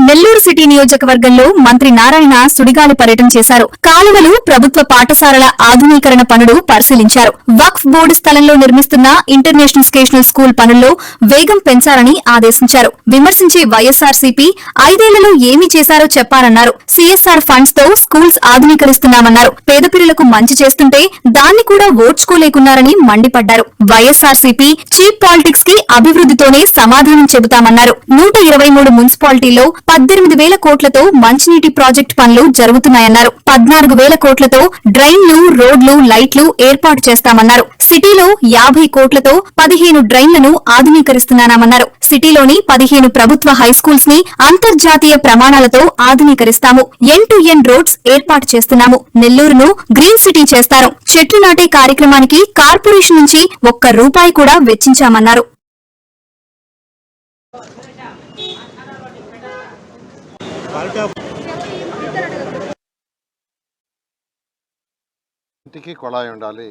Nellore city నియోజకవర్గంలో మంత్రి నారాయణ సుడిగాలి పర్యటన చేశారు. కాలువలు, ప్రభుత్వ పాఠశాలల ఆధునీకరణ పనులు పరిశీలించారు. వక్ఫ్ బోర్డు స్థలంలో నిర్మిస్తున్న ఇంటర్నేషనల్ స్కేషనల్ స్కూల్ పనుల్లో వేగం పెంచాలని ఆదేశించారు. విమర్శించే వైఎస్ఆర్సీపీ 5 ఏళ్లలో ఏమి చేశారో చెప్పారన్నారు. సీఎస్ఆర్ ఫండ్స్ తో స్కూల్స్ ఆధునీకరిస్తున్నామన్నారు. పేద పిల్లలకు మంచి చేస్తుంటే దాన్ని కూడా ఓర్చుకోలేకున్నారని మండిపడ్డారు. వైఎస్ఆర్సీపీ చీప్ పాలిటిక్స్ కి అభివృద్దితోనే సమాధానం చెబుతామన్నారు. 123 మున్సిపాలిటీల్లో 18,000 కోట్లతో మంచినీటి ప్రాజెక్టు పనులు జరుగుతున్నాయన్నారు. 14,000 కోట్లతో డ్రైన్లు, రోడ్లు, లైట్లు ఏర్పాటు చేస్తామన్నారు. సిటీలో 50 కోట్లతో 15 డ్రైన్లను ఆధునీకరిస్తున్నామన్నారు. సిటీలోని 15 ప్రభుత్వ హైస్కూల్స్ ని అంతర్జాతీయ ప్రమాణాలతో ఆధునీకరిస్తాము. ఎండ్-టు-ఎండ్ రోడ్స్ ఏర్పాటు చేస్తున్నాము. నెల్లూరును గ్రీన్ సిటీ చేస్తారు. చెట్లు నాటే కార్యక్రమానికి కార్పొరేషన్ నుంచి ₹1 కూడా వెచ్చించామన్నారు. ఇంటికి కొళాయి ఉండాలి,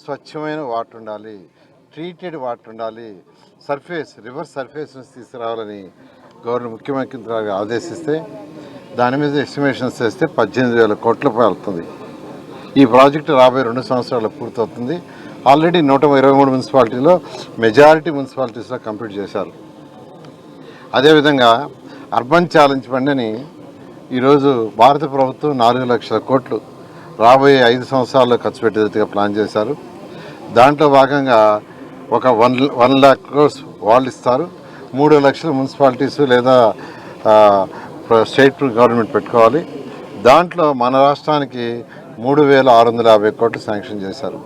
స్వచ్ఛమైన వాటర్ ఉండాలి, ట్రీటెడ్ వాటర్ ఉండాలి, రివర్స్ సర్ఫేస్ నుంచి తీసుకురావాలని ముఖ్యమంత్రి గారు ఆదేశిస్తే దాని మీద ఎస్టిమేషన్స్ చేస్తే 18,000 కోట్ల రూపాయలు అవుతుంది. ఈ ప్రాజెక్టు రాబోయే 2 సంవత్సరాలు పూర్తవుతుంది. ఆల్రెడీ 123 మున్సిపాలిటీలో మెజారిటీ మున్సిపాలిటీస్లో కంప్లీట్ చేశారు. అదేవిధంగా అర్బన్ ఛాలెంజ్ ఫండ్ అని ఈరోజు భారత ప్రభుత్వం 4 లక్షల కోట్లు రాబోయే 5 సంవత్సరాల్లో ఖర్చు పెట్టేట్టుగా ప్లాన్ చేశారు. దాంట్లో భాగంగా ఒక 1 lakh crores వాళ్ళు ఇస్తారు. 3 లక్షల మున్సిపాలిటీస్ లేదా స్టేట్ గవర్నమెంట్ పెట్టుకోవాలి. దాంట్లో మన రాష్ట్రానికి 3,650 కోట్లు శాంక్షన్ చేశారు.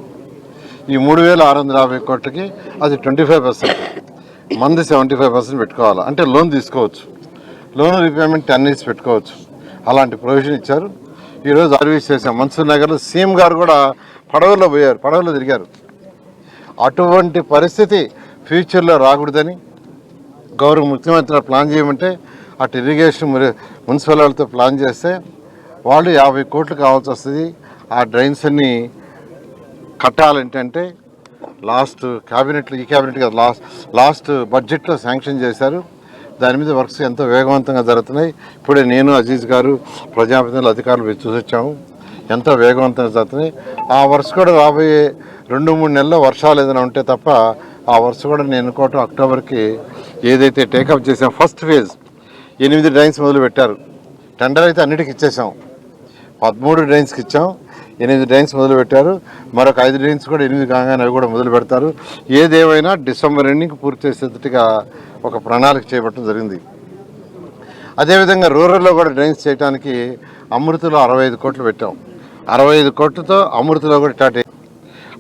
ఈ 3,650 కోట్లకి అది 25%, మంది 75% పెట్టుకోవాలి. అంటే లోన్ తీసుకోవచ్చు, లోన్ రీపేమెంట్ 10 years పెట్టుకోవచ్చు. అలాంటి ప్రొవిజన్ ఇచ్చారు. ఈరోజు సర్వీస్ చేసాం. మన్సూర్ నగర్లో సీఎం గారు కూడా పడవల్లో పోయారు, పడవల్లో తిరిగారు. అటువంటి పరిస్థితి ఫ్యూచర్లో రాకూడదని గౌరవ ముఖ్యమంత్రి ప్లాన్ చేయమంటే అటు ఇరిగేషన్ మున్సిపల్ వాళ్ళతో ప్లాన్ చేస్తే వాళ్ళు 50 కోట్లు కావాల్సి వస్తుంది. ఆ డ్రైన్స్ అన్ని కట్టాలంటే లాస్ట్ క్యాబినెట్లో, ఈ క్యాబినెట్ కదా లాస్ట్ బడ్జెట్లో శాంక్షన్ చేశారు. దాని మీద వర్క్స్ ఎంతో వేగవంతంగా జరుగుతున్నాయి. ఇప్పుడే నేను, అజీజ్ గారు, ప్రజాప్రతినిధులు, అధికారులు చూసొచ్చాము. ఎంతో వేగవంతంగా జరుగుతున్నాయి. ఆ వర్క్స్ కూడా రాబోయే 2-3 నెలల్లో వర్షాలు ఏదైనా ఉంటే తప్ప ఆ వర్క్స్ కూడా నేను అనుకోవటం అక్టోబర్కి ఏదైతే టేకప్ చేసాం ఫస్ట్ ఫేజ్ 8 డ్రైన్స్ మొదలు పెట్టారు. టెండర్ అయితే అన్నిటికి ఇచ్చేసాం. 13 డ్రైన్స్కి ఇచ్చాం, 8 డ్రైన్స్ మొదలు పెట్టారు. మరొక 5 డ్రైన్స్ కూడా 8 కాగానే అవి కూడా మొదలు పెడతారు. ఏదేమైనా డిసెంబర్ ఎండింగ్కి పూర్తి చేసేట్టుగా ఒక ప్రణాళిక చేపట్టడం జరిగింది. అదేవిధంగా రూరల్లో కూడా డ్రైన్స్ చేయడానికి అమృతలో 65 కోట్లు పెట్టాం. 65 కోట్లతో అమృతలో కూడా స్టార్ట్ అయ్యింది.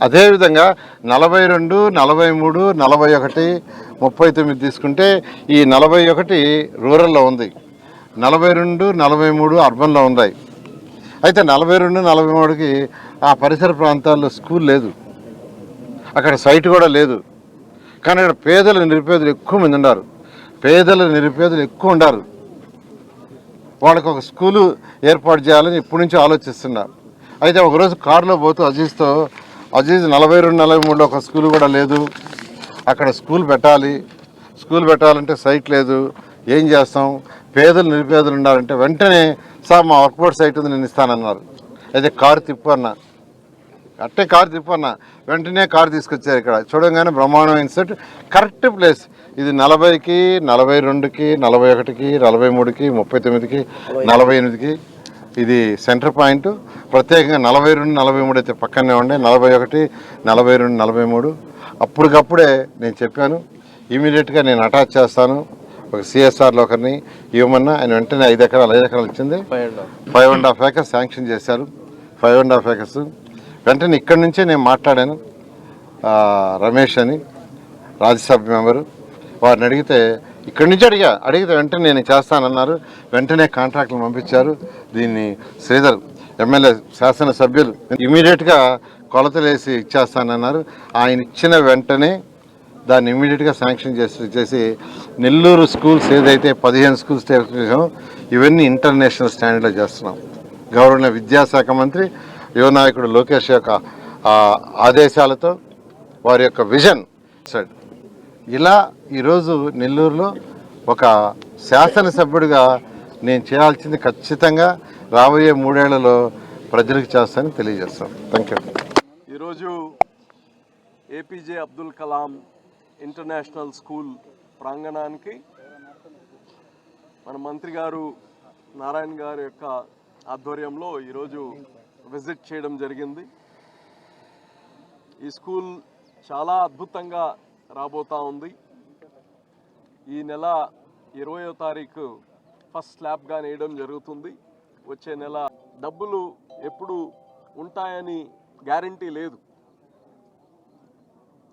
అదేవిధంగా 42, 43, 41, 39 తీసుకుంటే ఈ 41 రూరల్లో ఉంది, 42, 43 అర్బన్లో ఉన్నాయి. అయితే 42, 43కి ఆ పరిసర ప్రాంతాల్లో స్కూల్ లేదు, అక్కడ సైట్ కూడా లేదు. కానీ అక్కడ నిరుపేదలు ఎక్కువ మంది ఉన్నారు. నిరుపేదలు ఎక్కువ ఉన్నారు. వాళ్ళకు ఒక స్కూలు ఏర్పాటు చేయాలని ఇప్పటి నుంచి ఆలోచిస్తున్నారు. అయితే ఒకరోజు కారులో పోతూ అజీజ్ 42, 43లో ఒక స్కూల్ కూడా లేదు, అక్కడ స్కూల్ పెట్టాలంటే సైట్ లేదు, ఏం చేస్తాం, నిరుపేదలు ఉన్నారంటే వెంటనే సార్ మా వర్క్బోర్డ్ సైట్ ఉంది నేను ఇస్తానన్నారు. అయితే కారు తిప్పన్నా వెంటనే కారు తీసుకొచ్చారు. ఇక్కడ చూడంగానే బ్రహ్మాండమైన సెట్, కరెక్ట్ ప్లేస్. ఇది 40కి, 42కి, 41కి, 43కి, 39కి, 48కి ఇది సెంటర్ పాయింట్. ప్రత్యేకంగా 42, 43 అయితే పక్కనే ఉండే, 41, 42, 43 అప్పటికప్పుడే నేను చెప్పాను, ఇమీడియట్గా నేను అటాచ్ చేస్తాను. ఒక సిఎస్ఆర్లో ఒకరిని ఇవ్వమన్నా ఆయన వెంటనే 5 ఎకరాలు ఇచ్చింది. 5.5 acres శాంక్షన్ చేశారు. 5.5 acres వెంటనే ఇక్కడి నుంచే నేను మాట్లాడాను. రమేష్ అని రాజ్యసభ మెంబరు, వారిని అడిగితే ఇక్కడి నుంచి అడిగితే వెంటనే నేను చేస్తానన్నారు. వెంటనే కాంట్రాక్టులు పంపించారు. దీన్ని శ్రీధర్ ఎమ్మెల్యే శాసనసభ్యులు ఇమీడియట్గా కొలతలు వేసి ఇచ్చేస్తానన్నారు. ఆయన ఇచ్చిన వెంటనే దాన్ని ఇమీడియట్గా శాంక్షన్ చేసి నెల్లూరు స్కూల్స్ ఏదైతే 15 స్కూల్స్ చేసామో ఇవన్నీ ఇంటర్నేషనల్ స్టాండర్డ్లో చేస్తున్నాం. గౌరవ విద్యాశాఖ మంత్రి యువ నాయకుడు లోకేష్ యొక్క ఆదేశాలతో వారి యొక్క విజన్ ఇలా ఈరోజు నెల్లూరులో ఒక శాసనసభ్యుడిగా నేను చేయాల్సింది ఖచ్చితంగా రాబోయే 3 ఏళ్లలో ప్రజలకు చేస్తానని తెలియజేస్తాను. Thank you. ఈరోజు ఏపీజే అబ్దుల్ కలాం ఇంటర్నేషనల్ స్కూల్ ప్రాంగణానికి మన మంత్రి గారు నారాయణ గారి యొక్క ఆధ్వర్యంలో ఈరోజు విజిట్ చేయడం జరిగింది. ఈ స్కూల్ చాలా అద్భుతంగా రాబోతా ఉంది. ఈ నెల 20వ తారీఖు ఫస్ట్ స్లాబ్గా వేయడం జరుగుతుంది. వచ్చే నెల డబ్బులు ఎప్పుడు ఉంటాయని గ్యారంటీ లేదు.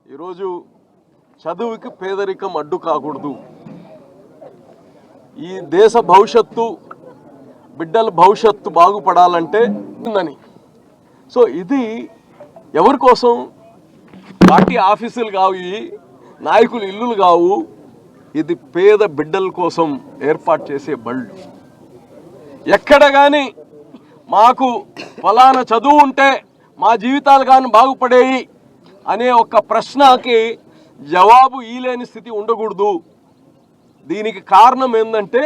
ఈరోజు చదువుకి పేదరికం అడ్డు కాకూడదు. ఈ దేశ భవిష్యత్తు, బిడ్డల భవిష్యత్తు బాగుపడాలంటే ఉందని. సో ఇది ఎవరి కోసం? పార్టీ ఆఫీసులు కావు, నాయకులు ఇల్లులు కావు. ఇది పేద బిడ్డల కోసం ఏర్పాటు చేసే బళ్ళు. ఎక్కడ కానీ మాకు ఫలానా చదువు ఉంటే మా జీవితాలు కానీ బాగుపడేవి అనే ఒక ప్రశ్నకి జవాబు ఇలేని స్థితి ఉండకూడదు. దీనికి కారణం ఏంటంటే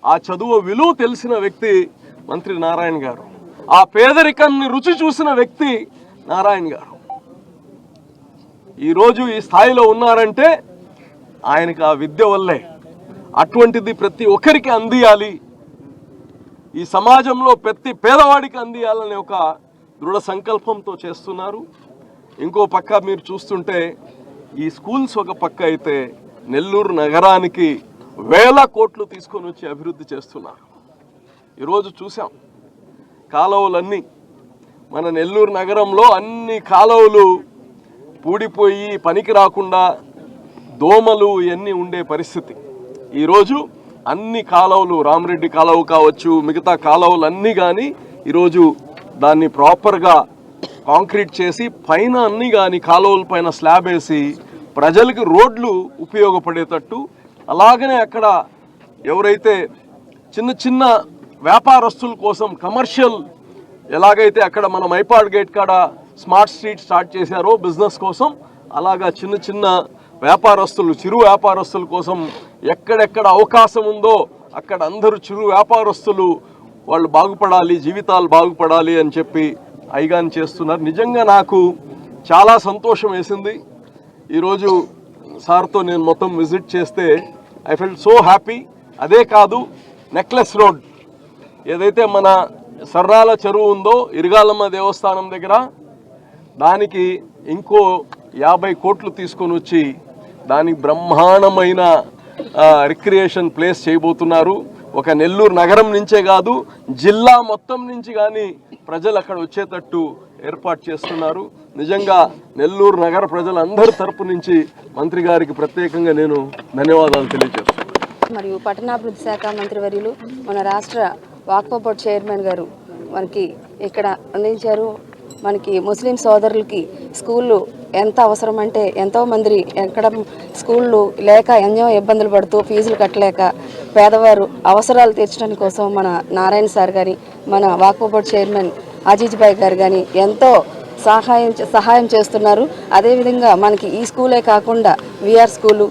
ఆ చదువు విలువ తెలిసిన వ్యక్తి మంత్రి నారాయణ గారు, ఆ పేదరికాన్ని రుచి చూసిన వ్యక్తి నారాయణ గారు. ఈరోజు ఈ స్థాయిలో ఉన్నారంటే ఆయనకు ఆ విద్య వల్లే. అటువంటిది ప్రతి ఒక్కరికి అందియాలి, ఈ సమాజంలో ప్రతి పేదవాడికి అందియాలనే ఒక దృఢ సంకల్పంతో చేస్తున్నారు. ఇంకో పక్క మీరు చూస్తుంటే ఈ స్కూల్స్ ఒక పక్క అయితే నెల్లూరు నగరానికి వేల కోట్లు తీసుకొని వచ్చి అభివృద్ధి చేస్తున్నారు. ఈరోజు చూసాం కాలువలన్నీ, మన నెల్లూరు నగరంలో అన్ని కాలువలు పూడిపోయి పనికి రాకుండా దోమలు ఇవన్నీ ఉండే పరిస్థితి. ఈరోజు అన్ని కాలువలు, రామరెడ్డి కాలువ కావచ్చు, మిగతా కాలువలు అన్నీ కానీ ఈరోజు దాన్ని ప్రాపర్గా కాంక్రీట్ చేసి పైన అన్నీ కానీ కాలువల పైన స్లాబ్ వేసి ప్రజలకు రోడ్లు ఉపయోగపడేటట్టు, అలాగనే అక్కడ ఎవరైతే చిన్న చిన్న వ్యాపారస్తుల కోసం కమర్షియల్ ఎలాగైతే అక్కడ మన మైపాడ్ గేట్ కాడ స్మార్ట్ స్ట్రీట్ స్టార్ట్ చేశారో బిజినెస్ కోసం, అలాగా చిన్న చిన్న వ్యాపారస్తులు, చిరు వ్యాపారస్తుల కోసం ఎక్కడెక్కడ అవకాశం ఉందో అక్కడ అందరూ చిరు వ్యాపారస్తులు వాళ్ళు బాగుపడాలి, జీవితాలు బాగుపడాలి అని చెప్పి ఐగాన్ చేస్తున్నారు. నిజంగా నాకు చాలా సంతోషం వేసింది. ఈరోజు సార్తో నేను మొత్తం విజిట్ చేస్తే ఐ ఫెల్ట్ సో హ్యాపీ. అదే కాదు, నెక్లెస్ రోడ్ ఏదైతే మన సర్రాల చెరువు ఉందో ఇరగాలమ్మ దేవస్థానం దగ్గర, దానికి ఇంకో 50 కోట్లు తీసుకొని వచ్చి దానికి బ్రహ్మాండమైన రిక్రియేషన్ ప్లేస్ చేయబోతున్నారు. ఒక నెల్లూరు నగరం నుంచే కాదు, జిల్లా మొత్తం నుంచి కానీ ప్రజలు అక్కడ వచ్చేటట్టు ఏర్పాటు చేస్తున్నారు. నిజంగా నెల్లూరు నగర ప్రజలందరి తరపు నుంచి మంత్రి గారికి ప్రత్యేకంగా నేను ధన్యవాదాలు తెలియజేస్తున్నాను. మరియు పట్టణాభివృద్ధి శాఖ మంత్రివర్యులు, మన రాష్ట్ర వాక్ఫ్ బోర్డ్ చైర్మన్ గారు మనకి ఇక్కడ అందించారు. మనకి ముస్లిం సోదరులకి స్కూళ్ళు ఎంత అవసరం అంటే ఎంతోమంది ఎక్కడ స్కూళ్ళు లేక ఎన్నో ఇబ్బందులు పడుతూ ఫీజులు కట్టలేక పేదవారు అవసరాలు తీర్చడానికి కోసం మన నారాయణ సార్ గారి, మన వాక్ఫ్ బోర్డ్ చైర్మన్ అజీజ్ భాయ్ గారు కానీ ఎంతో సహాయం చేస్తున్నారు. అదేవిధంగా మనకి ఈ స్కూలే కాకుండా విఆర్ స్కూలు,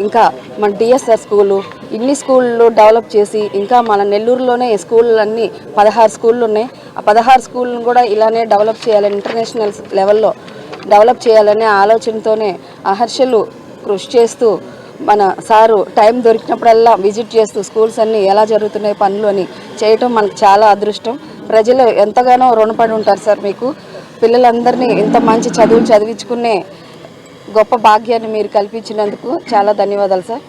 ఇంకా మన డిఎస్ఆర్ స్కూలు, ఇన్ని స్కూళ్ళు డెవలప్ చేసి ఇంకా మన నెల్లూరులోనే స్కూళ్ళన్నీ 16 స్కూళ్ళు ఉన్నాయి. ఆ 16 స్కూళ్ళను కూడా ఇలానే డెవలప్ చేయాలని, ఇంటర్నేషనల్ లెవెల్లో డెవలప్ చేయాలనే ఆలోచనతోనే అహర్షలు కృషి చేస్తూ మన సారు టైం దొరికినప్పుడల్లా విజిట్ చేస్తూ స్కూల్స్ అన్నీ ఎలా జరుగుతున్నాయి పనులు అని చేయటం మనకు చాలా అదృష్టం. ప్రజలు ఎంతగానో రుణపడి ఉంటారు సార్ మీకు. పిల్లలందరినీ ఇంత మంచి చదువులు చదివించుకునే గొప్ప భాగ్యాన్ని మీరు కల్పించినందుకు చాలా ధన్యవాదాలు సార్.